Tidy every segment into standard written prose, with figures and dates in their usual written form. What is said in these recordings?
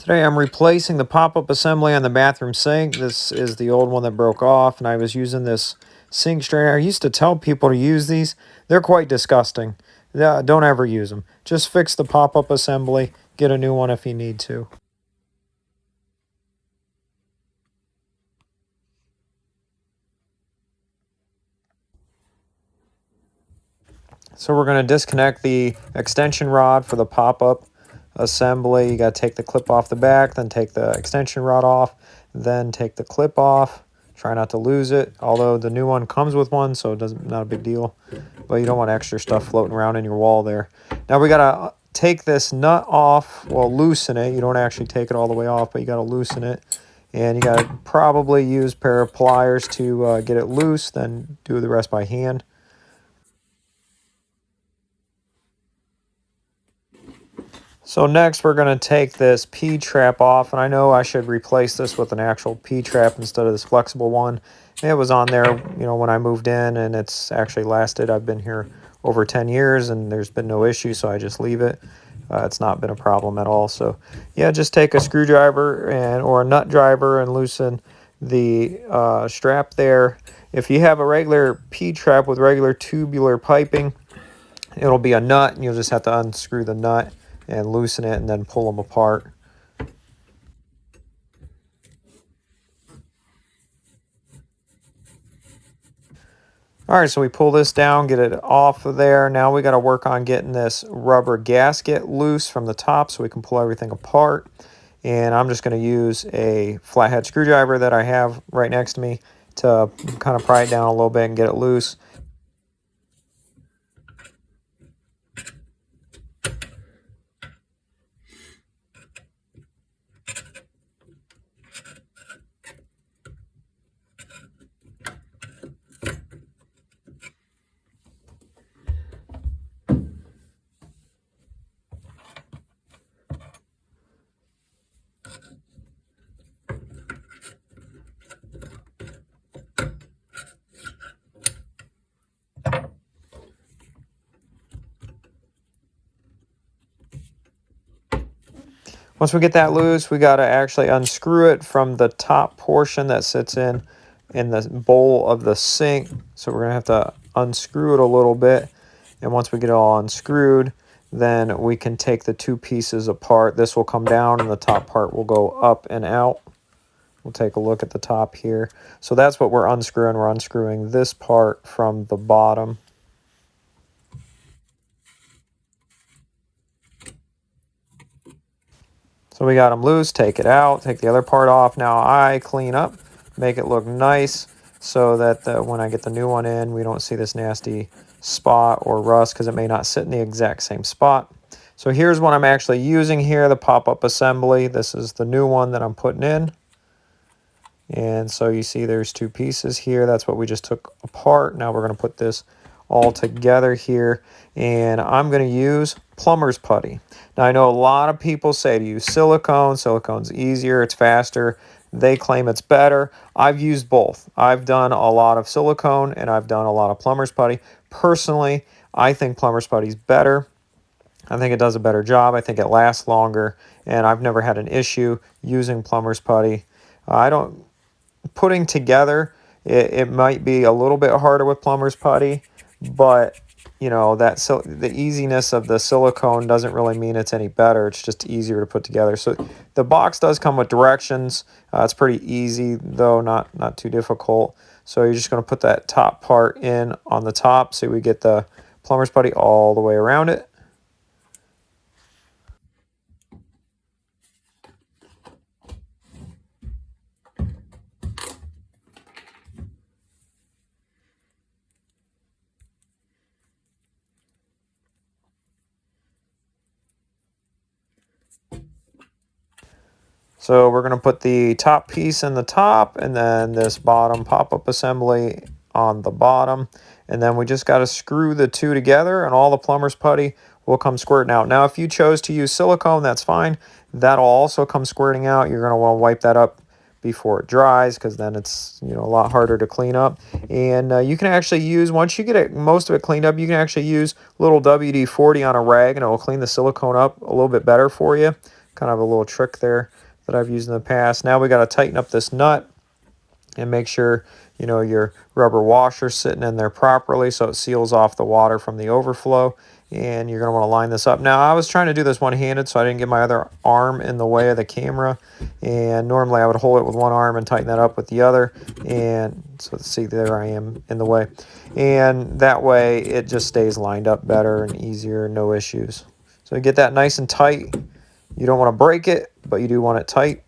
Today I'm replacing the pop-up assembly on the bathroom sink. This is the old one that broke off, and I was using this sink strainer. I used to tell people to use these. They're quite disgusting. Don't ever use them. Just fix the pop-up assembly. Get a new one if you need to. So we're going to disconnect the extension rod for the pop-up assembly. You got to take the clip off the back, then take the extension rod off, then take the clip off. Try not to lose it, although the new one comes with one, so it doesn't, not a big deal. But you don't want extra stuff floating around in your wall there. Now we got to take this nut off, well, loosen it. You don't actually take it all the way off, but you got to loosen it. And you got to probably use a pair of pliers to get it loose, then do the rest by hand. So next we're going to take this P-trap off, and I know I should replace this with an actual P-trap instead of this flexible one. It was on there, when I moved in, and it's actually lasted. I've been here over 10 years, and there's been no issue, so I just leave it. It's not been a problem at all. So yeah, just take a screwdriver or a nut driver and loosen the strap there. If you have a regular P-trap with regular tubular piping, it'll be a nut, and you'll just have to unscrew the nut and loosen it and then pull them apart. All right, so we pull this down, get it off of there. Now we got to work on getting this rubber gasket loose from the top so we can pull everything apart. And I'm just going to use a flathead screwdriver that I have right next to me to kind of pry it down a little bit and get it loose. Once we get that loose, we got to actually unscrew it from the top portion that sits in the bowl of the sink. So we're going to have to unscrew it a little bit. And once we get it all unscrewed, then we can take the two pieces apart. This will come down and the top part will go up and out. We'll take a look at the top here. So that's what we're unscrewing. We're unscrewing this part from the bottom. So we got them loose, take it out, take the other part off. Now I clean up, make it look nice so that when I get the new one in, we don't see this nasty spot or rust because it may not sit in the exact same spot. So here's what I'm actually using here, the pop-up assembly. This is the new one that I'm putting in. And so you see there's two pieces here. That's what we just took apart. Now we're going to put this all together here, and I'm going to use plumber's putty. Now I know a lot of people say to use silicone. Silicone's easier, it's faster. They claim it's better. I've used both. I've done a lot of silicone and I've done a lot of plumber's putty. Personally, I think plumber's putty is better. I think it does a better job. I think it lasts longer, and I've never had an issue using plumber's putty. Putting together, it might be a little bit harder with plumber's putty, but the easiness of the silicone doesn't really mean it's any better. It's just easier to put together. So the box does come with directions. It's pretty easy, though not too difficult. So you're just going to put that top part in on the top so we get the plumber's putty all the way around it. So we're going to put the top piece in the top and then this bottom pop-up assembly on the bottom. And then we just got to screw the two together and all the plumber's putty will come squirting out. Now, if you chose to use silicone, that's fine. That'll also come squirting out. You're going to want to wipe that up before it dries because then it's a lot harder to clean up. And you can actually use, once you get most of it cleaned up, you can actually use a little WD-40 on a rag and it will clean the silicone up a little bit better for you. Kind of a little trick there that I've used in the past. Now we got to tighten up this nut and make sure, your rubber washer's sitting in there properly so it seals off the water from the overflow. And you're going to want to line this up. Now, I was trying to do this one-handed, so I didn't get my other arm in the way of the camera. And normally I would hold it with one arm and tighten that up with the other. And so see, there I am in the way. And that way it just stays lined up better and easier, no issues. So you get that nice and tight. You don't want to break it, but you do want it tight.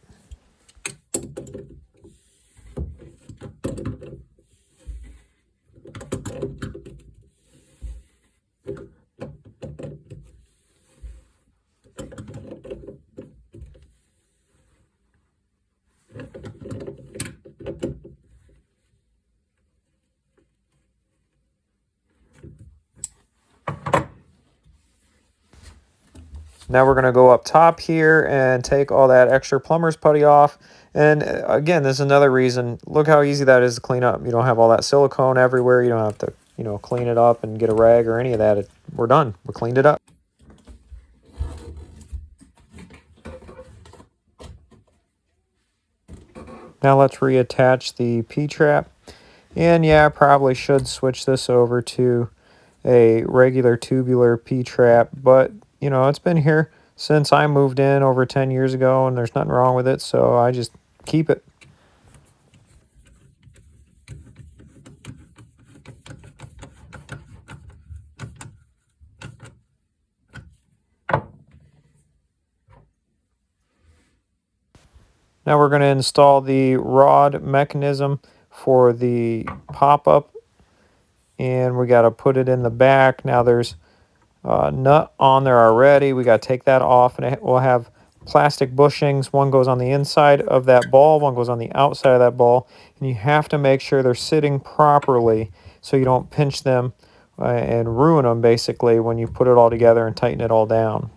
Now we're going to go up top here and take all that extra plumber's putty off. And again, this is another reason. Look how easy that is to clean up. You don't have all that silicone everywhere. You don't have to, clean it up and get a rag or any of that. We're done. We cleaned it up. Now let's reattach the P-trap. And yeah, I probably should switch this over to a regular tubular P-trap, but it's been here since I moved in over 10 years ago, and there's nothing wrong with it, so I just keep it. Now we're going to install the rod mechanism for the pop-up, and we got to put it in the back. Now there's a nut on there already. We got to take that off, and we'll have plastic bushings. One goes on the inside of that ball, one goes on the outside of that ball, and you have to make sure they're sitting properly so you don't pinch them and ruin them basically when you put it all together and tighten it all down.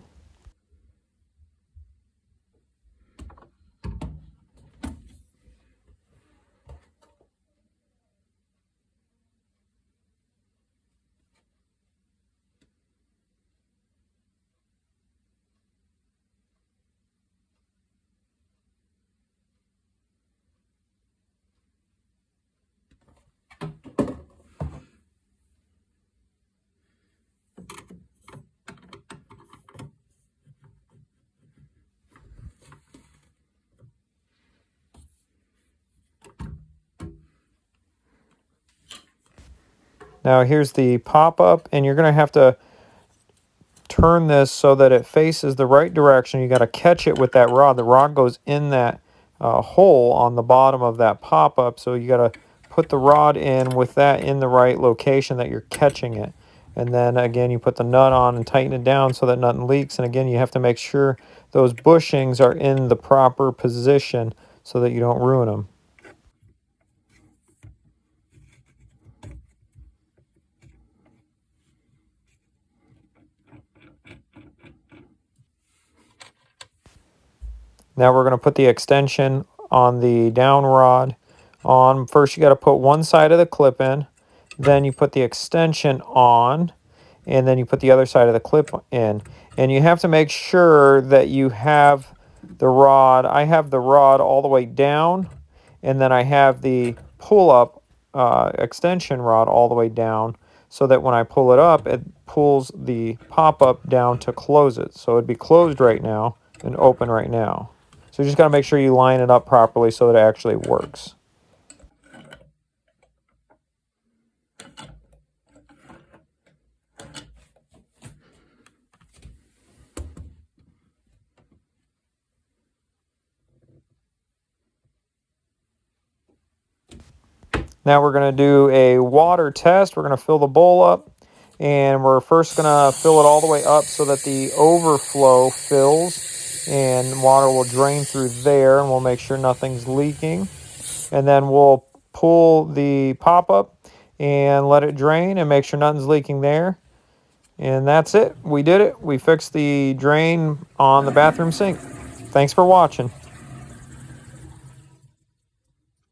Now here's the pop-up, and you're going to have to turn this so that it faces the right direction. You got to catch it with that rod. The rod goes in that hole on the bottom of that pop-up, so you got to put the rod in with that in the right location that you're catching it. And then again, you put the nut on and tighten it down so that nothing leaks. And again, you have to make sure those bushings are in the proper position so that you don't ruin them. Now we're going to put the extension on the down rod on. First, you got to put one side of the clip in, then you put the extension on, and then you put the other side of the clip in. And you have to make sure that you have the rod. I have the rod all the way down, and then I have the pull-up extension rod all the way down, so that when I pull it up, it pulls the pop-up down to close it. So it'd be closed right now and open right now. So you just got to make sure you line it up properly so that it actually works. Now we're going to do a water test. We're going to fill the bowl up, and we're first going to fill it all the way up so that the overflow fills and water will drain through there, and we'll make sure nothing's leaking. And then we'll pull the pop-up and let it drain and make sure nothing's leaking there. And that's it. We did it. We fixed the drain on the bathroom sink. Thanks for watching.